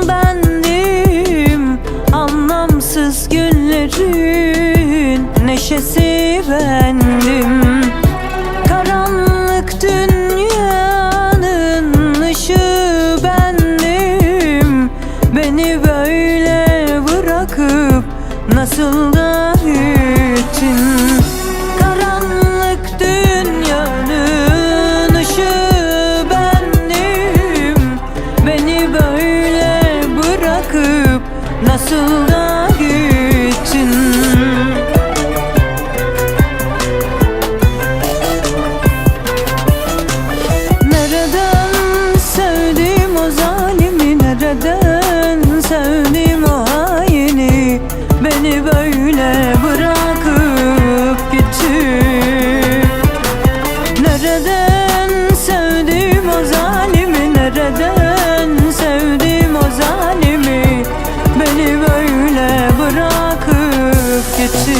bendim, anlamsız günlerin neşesi bendim. Karanlık dünyanın ışığı bendim. Beni böyle bırakıp nasıl da gittin? Karanlık dünyanın ışığı bendim. Beni böyle bırakıp nasıl da gittin? Nereden sevdim o zalimi, nereden sevdim o haini? Beni böyle bırakıp gitti. Nereden sevdim o zalimi, nereden sevdim o zalimi? Beni böyle bırakıp gitti.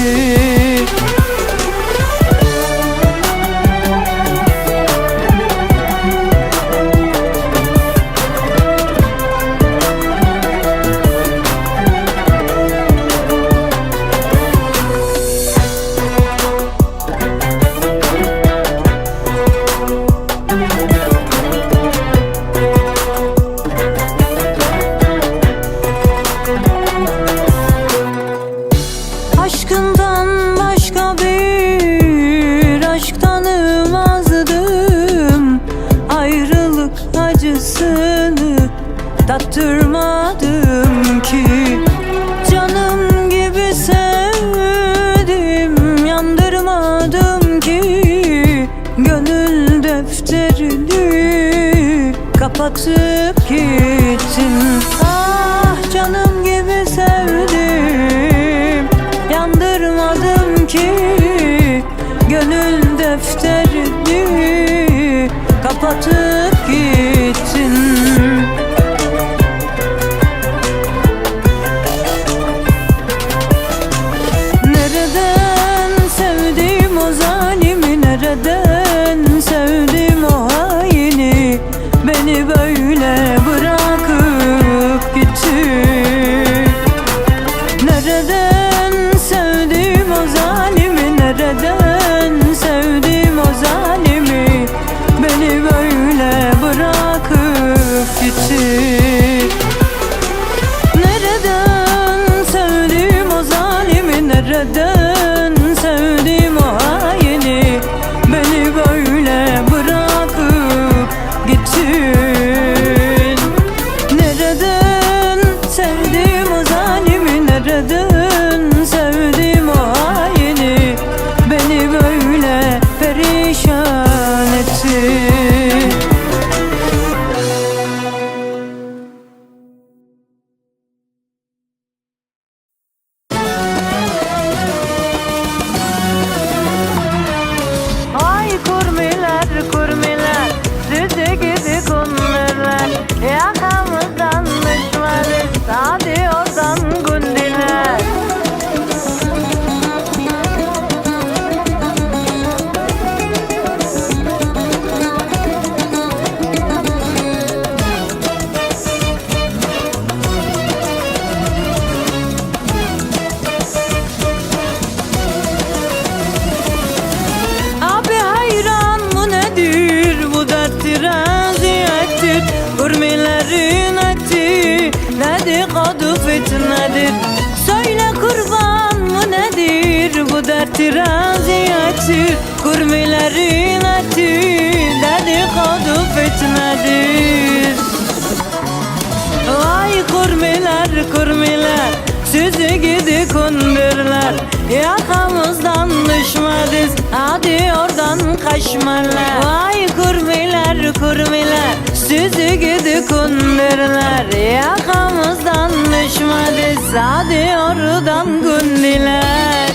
Aşkından başka bir aşk tanımazdım. Ayrılık acısını tattırmadım ki. Canım gibi sevdim, yandırmadım ki. Gönül defterini kapatıp gittim. Ah, canım gibi sevdim, yandırmadım ki. Gönül defterini kapatıp gittin. Nereden sevdim o zalimi, nereden sevdim o haini? Beni böyle bırakıp gitti. Nereden sevdim o zalimi, nereden sevdim o zalimi? Beni böyle bırakıp gitti. Nereden sevdim o zalimi, nereden sevdim o haini? Beni böyle bırakıp gittin. Nereden sevdim o zalimi, nereden sevdim o haini? Beni böyle perişan ettin. Ay kurmiler kurmiler, düzü gibi kundular. Yakamızdan düşmeliz, hadi oradan gundiler. Abi hayran mı nedir bu derttir, eziyettir? Kurmilerin etti, dedikodu fitnedir. Söyle kurban mı nedir bu derttir, eziyettir? Kurmilerin etti, dedikodu fitnedir. Vay kurmiler kurmiler, sizi gidi kundurlar. Yakamızdan düşmediz, hadi oradan kaçmalar. Vay kurmiler kurmiler, sizi gidi kundurlar. Yakamızdan düşmediz, hadi oradan gundiler.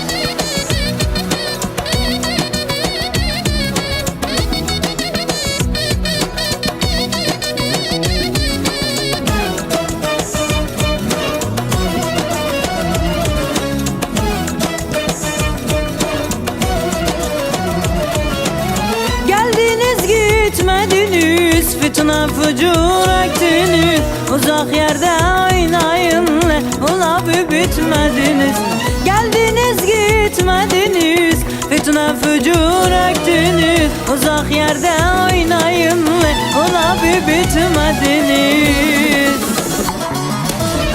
Fitne fucur ettiniz, uzak yerde oynayın le. Ula bitmediniz, geldiniz gitmediniz. Fitne fucur ettiniz, uzak yerde oynayın le. Ula bitmediniz.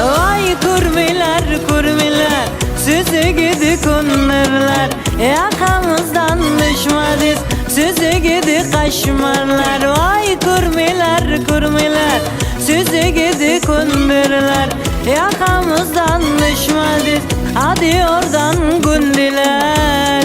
Vay kurmiler kurmiler, sizi gidi kunurlar. Yakamızdan düşmediz, sizi gidi kaşmarlar. Vay kurmiler kurmiler, sizi gidi kundurlar. Yakamızdan düşmediz, hadi oradan gundiler.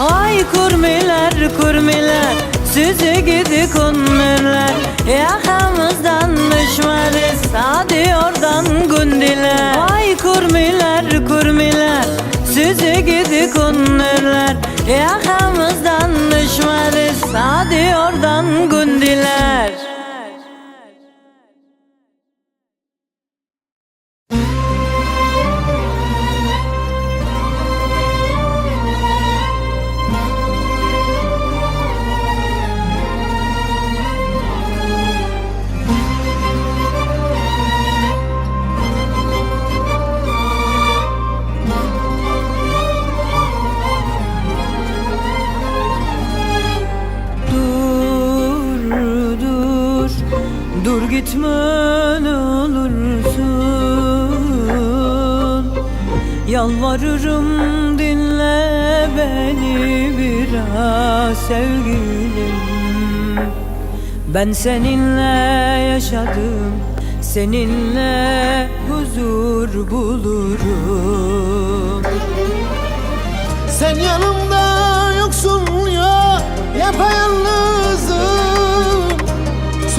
Ay kurmiler kurmiler, sizi gidi kunurlar. Yakamızdan düşmediz, hadi oradan gundiler. Ay kurmiler kurmiler, sizi gidi kunurlar. Yakamızdan düşmediz, hadi oradan gundiler. Dur gitme ne olursun, yalvarırım dinle beni biraz sevgilim. Ben seninle yaşadım, seninle huzur bulurum. Sen yanımda yoksun ya, yapayalnızım.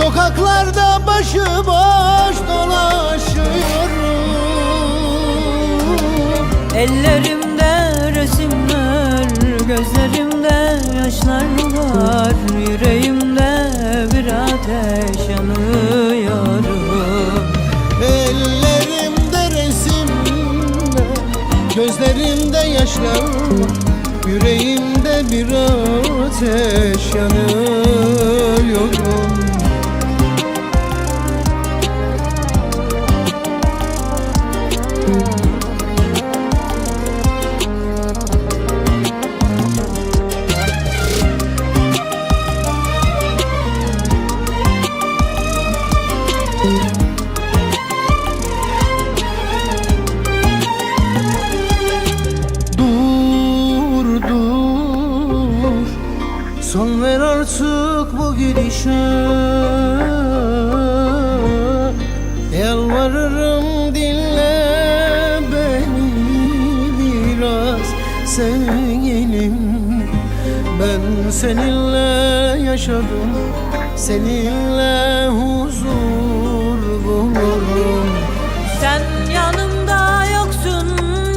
Sokaklarda başıboş dolaşıyorum. Ellerimde resimler, gözlerimde yaşlar var. Yüreğimde bir ateş yanıyorum. Ellerimde resimler, gözlerimde yaşlar var. Yüreğimde bir ateş yanıyorum. Son ver artık bu gidişe, yalvarırım dinle beni biraz sevgilim. Ben seninle yaşadım, seninle huzur bulurum. Sen yanımda yoksun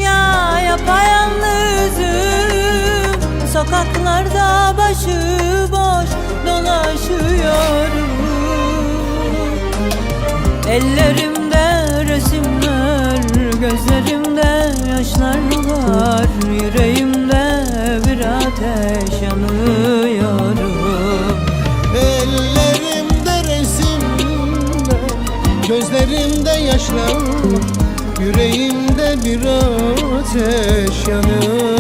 ya, yapayalnızım. Sokaklarda başıboş dolaşıyorum. Ellerimde resimler, gözlerimde yaşlar var. Yüreğimde bir ateş yanıyorum. Ellerimde resimler, gözlerimde yaşlar var. Yüreğimde bir ateş yanıyorum.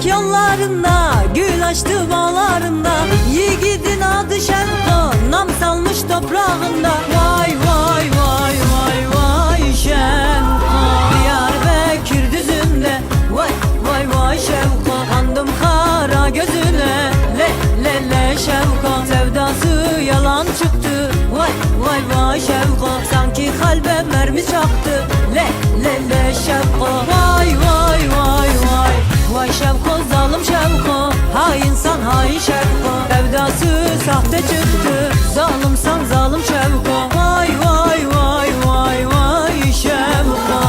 Yollarında gül taştı bağlarında. Yiğidin adı Şevko, nam salmış toprağında. Vay vay vay vay vay Şevko, Diyarbakır düzünde. Vay vay vay Şevko, kandım kara gözüne. Le le le Şevko, sevdası yalan çıktı. Vay vay vay Şevko, sanki kalbe mermi çaktı. Le le le Şevko, vay vay vay vay vay Şevko, zalim Şevko, hainsan hain Şevko, sevdası sahte çıktı. Zalimsan zalim Şevko, vay vay vay vay vay Şevko.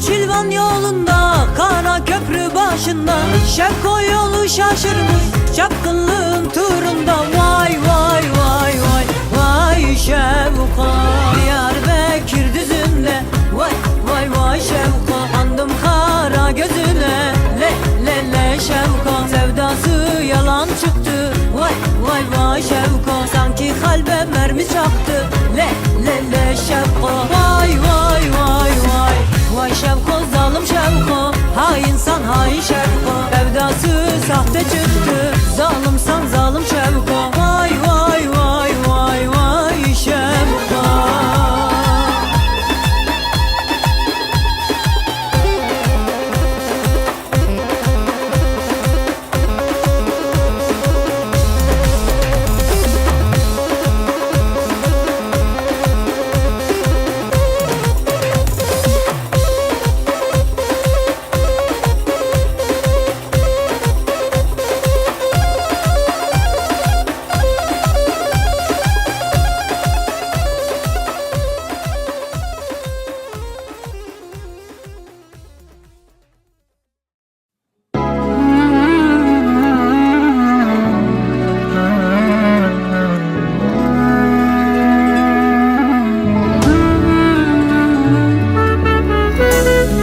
Çilvan yolunda, kara köprü başında, Şevko yolu şaşırmış çapkınlığın turunda. Vay vay vay vay vay Şevko, Diyarbakır düzünde. Vay vay vay Şevko, kandım kara gözüne. Le le le Şevko, sevdası yalan çıktı. Vay vay vay Şevko, sanki kalbe mermi çaktı. Le le le Şevko, vay vay vay vay vay Şevko, zalim Şevko, hainsan hain Şevko, sevdası sahte çıktı. Zalimsan zalim Şevko, vay vay vay vay vay Şevko.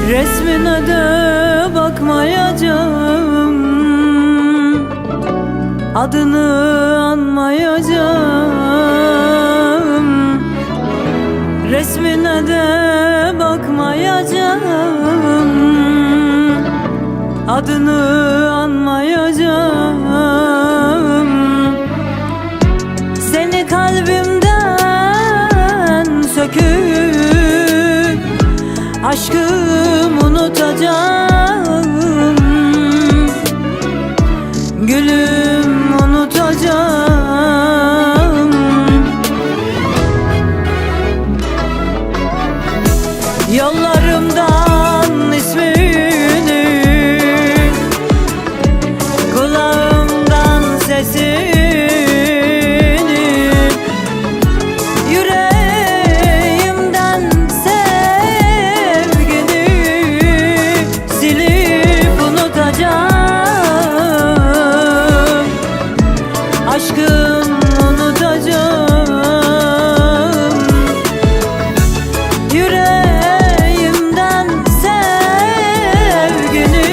Resmine de bakmayacağım, adını anmayacağım. Resmine de bakmayacağım, adını anmayacağım. Seni kalbimden söküp aşkım unutacağım. Gülüm unutacağım. Yollarımdan ismini, kulağımdan sesini, yüreğimden sevgini silip unutacağım. Aşkım unutacağım. Yüreğimden sevgini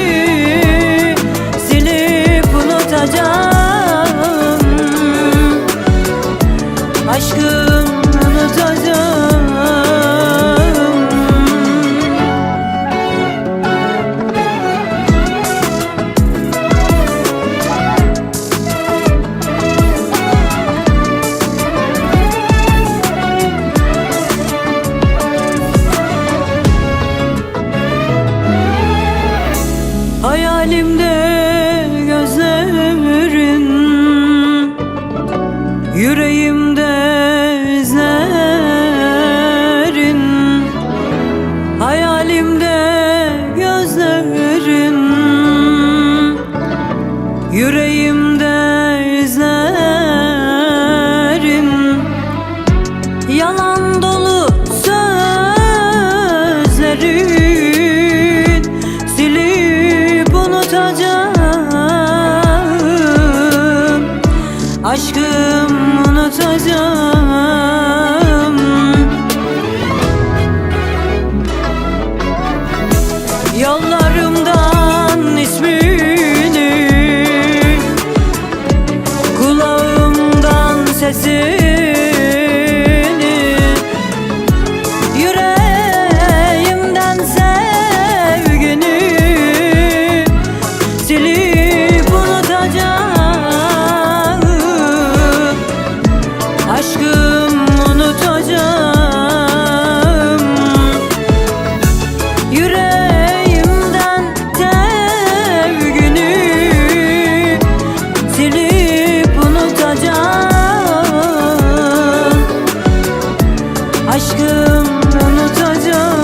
silip unutacağım. Aşkım unutacağım. Hayalimde gözlerin, yüreğimde izlerin. Hayalimde gözlerin, yüreğimde izlerin. Yalan dolu sözlerin silip unutacağım. Aşkım unutacağım. Yollarımdan ismini, sesini, yüreğimden sevgini silip unutacağım, aşkım unutacağım. Yüreğimden sevgini silip unutacağım, aşkım unutacağım.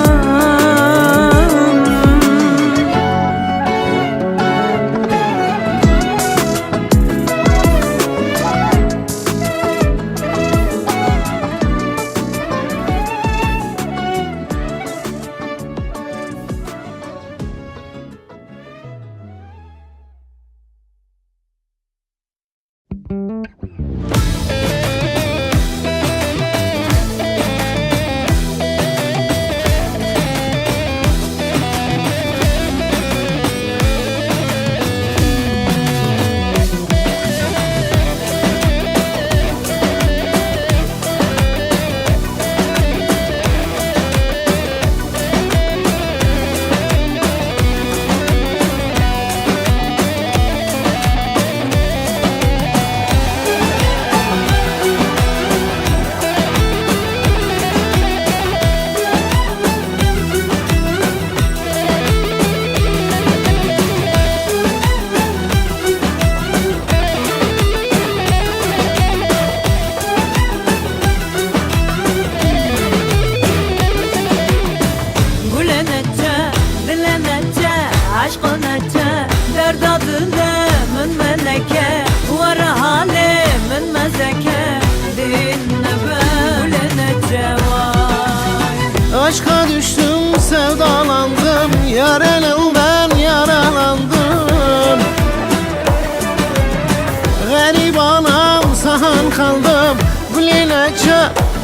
Derd adını min meleke var halimin mezeke, dinle böyle nece vay. Aşka düştüm, sevdalandım, yar elinden yaralandım. Garip anam sahan kaldım, gülünece,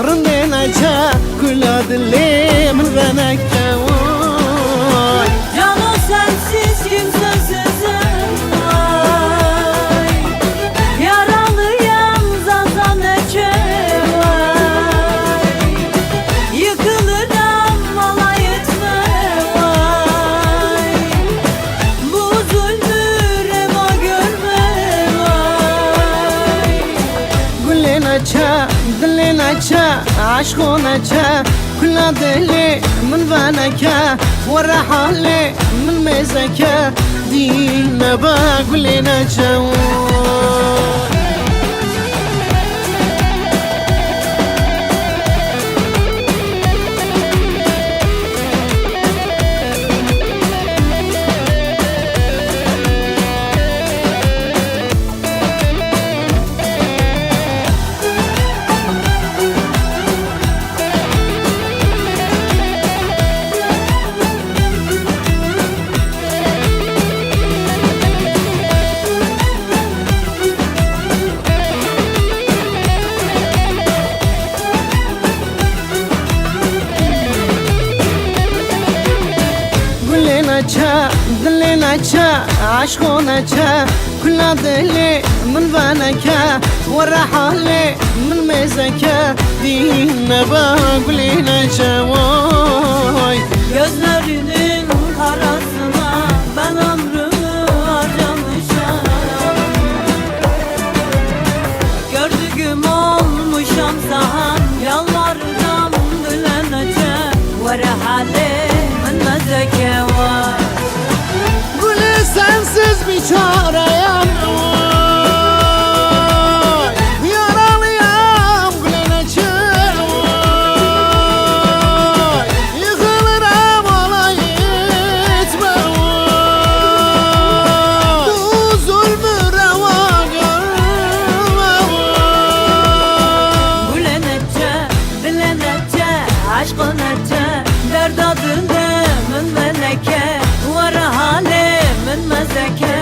rındinece, güla dilimin veneke vay. Canım sensiz kimsesizim vay, yaralıyım zaten nece vay. Yıkılırım alay etme vay, bu zulmü reva görme vay. Gülünece, dilinece, aşkınece, güla dilimin veneke, var halimin mezeke, dinle bak gülünece vay. dilinece, aşkınece, kula dili min veneke, var hali min mezeke, dinle baglinece vay. Gözlerinin karasına ben ömrümü harcamışam, gördüğüm olmuşam sahan, yalvaracağım dilenece, var halimin mezeke var. Gülü sensiz bir çareyim vay, yaralıyam gülünece vay, yıkılırım olay etme vay, bu zulmü reva görme vay. Gülünece, dilenece, aşkınece, derd adını min meleke, var halimin mezeke.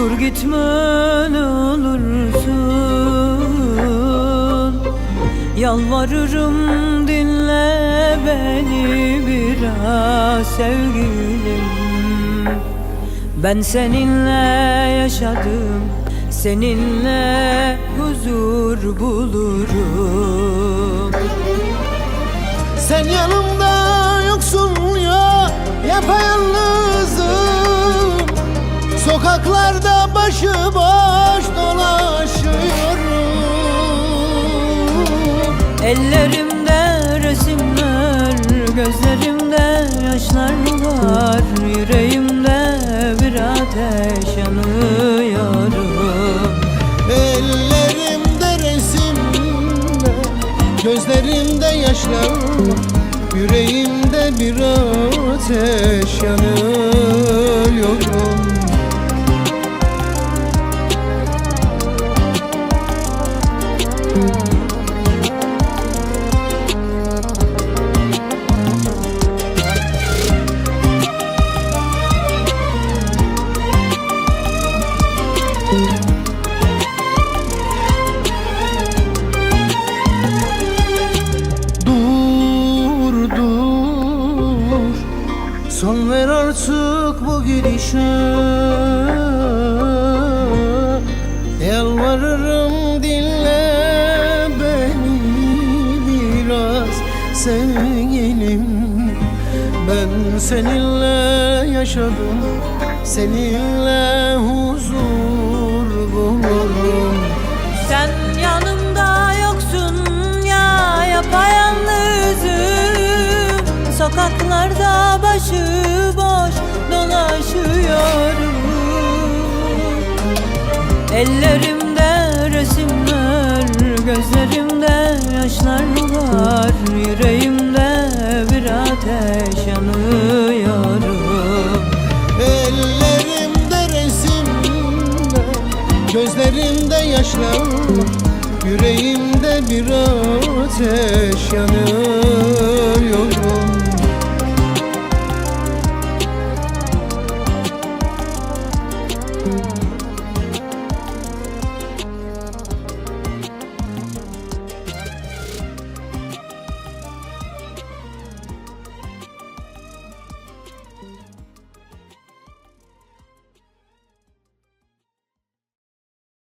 Dur gitme ne olursun, yalvarırım dinle beni biraz sevgilim. Ben seninle yaşadım, seninle huzur bulurum. Sen yanımda yoksun ya, yapayalnızım. Sokaklarda başıboş dolaşıyorum. Ellerimde resimler, gözlerimde yaşlar var. Yüreğimde bir ateş yanıyorum. Ellerimde resimler, gözlerimde yaşlar, yüreğimde bir ateş yanıyorum. Son ver artık bu gidişe, yalvarırım dinle beni biraz sevgilim. Ben seninle yaşadım, seninle huzur bulurum. Sen yanımda yoksun ya, yapayalnızım. Sokaklarda başıboş dolaşıyorum. Ellerimde resimler, gözlerimde yaşlar var. Yüreğimde bir ateş yanıyorum. Ellerimde resimler, gözlerimde yaşlar, yüreğimde bir ateş yanıyor.